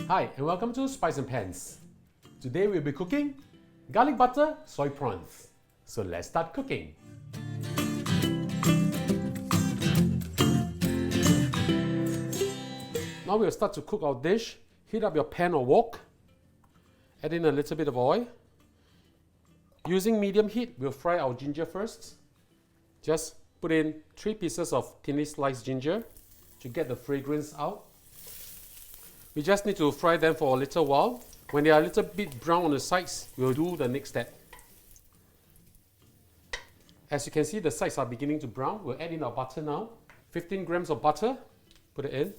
Hi and welcome to Spice and Pans. Today we'll be cooking garlic butter soy prawns. So let's start cooking. Now we'll start to cook our dish. Heat up your pan or wok. Add in a little bit of oil. Using medium heat, we'll fry our ginger first. Just put in 3 pieces of thinly sliced ginger to get the fragrance out. We just need to fry them for a little while. When they are a little bit brown on the sides, we'll do the next step. As you can see, the sides are beginning to brown. We'll add in our butter now. 15 grams of butter, put it in.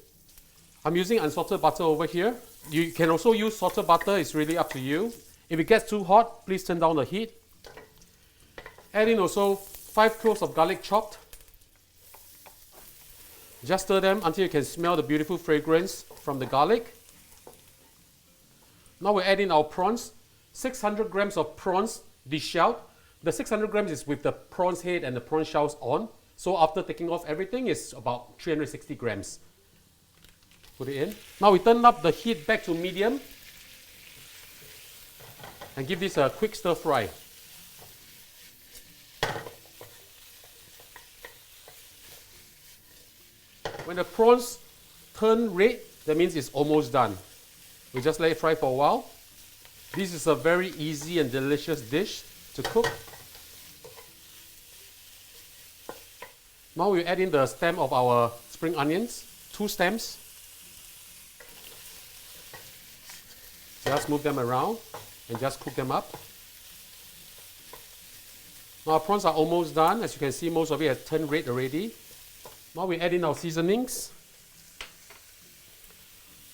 I'm using unsalted butter over here. You can also use salted butter, it's really up to you. If it gets too hot, please turn down the heat. Add in also 5 cloves of garlic chopped. Just stir them until you can smell the beautiful fragrance from the garlic. Now we add in our prawns. 600 grams of prawns deshelled. The 600 grams is with the prawns head and the prawn shells on. So after taking off everything, it's about 360 grams. Put it in. Now we turn up the heat back to medium and give this a quick stir fry. When the prawns turn red, that means it's almost done. We just let it fry for a while. This is a very easy and delicious dish to cook. Now we add in the stem of our spring onions, 2 stems. Just move them around and just cook them up. Now our prawns are almost done. As you can see, most of it has turned red already. Now we add in our seasonings.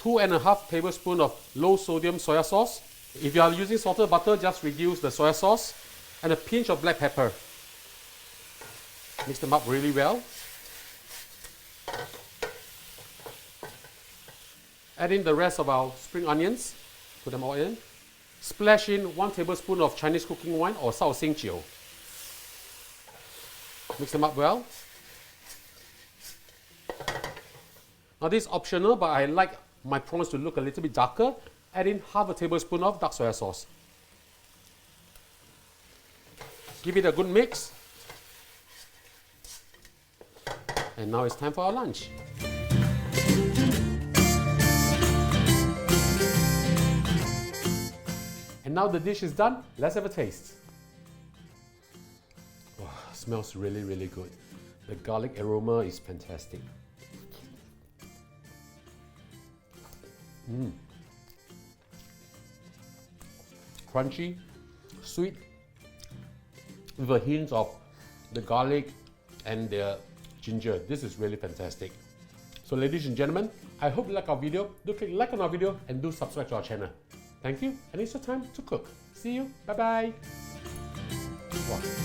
2.5 tablespoons of low sodium soy sauce. If you are using salted butter, just reduce the soy sauce. And a pinch of black pepper. Mix them up really well. Add in the rest of our spring onions. Put them all in. Splash in 1 tablespoon of Chinese cooking wine or 绍兴酒. Mix them up well. Now this is optional, but I like my prawns to look a little bit darker. Add in half a tablespoon of dark soy sauce. Give it a good mix. And now it's time for our lunch. And now the dish is done, let's have a taste. Oh, smells really, really good. The garlic aroma is fantastic. Crunchy, sweet, with a hint of the garlic and the ginger. This is really fantastic. So ladies and gentlemen, I hope you like our video. Do click like on our video and do subscribe to our channel. Thank you, and it's your time to cook. See you, bye bye. Wow.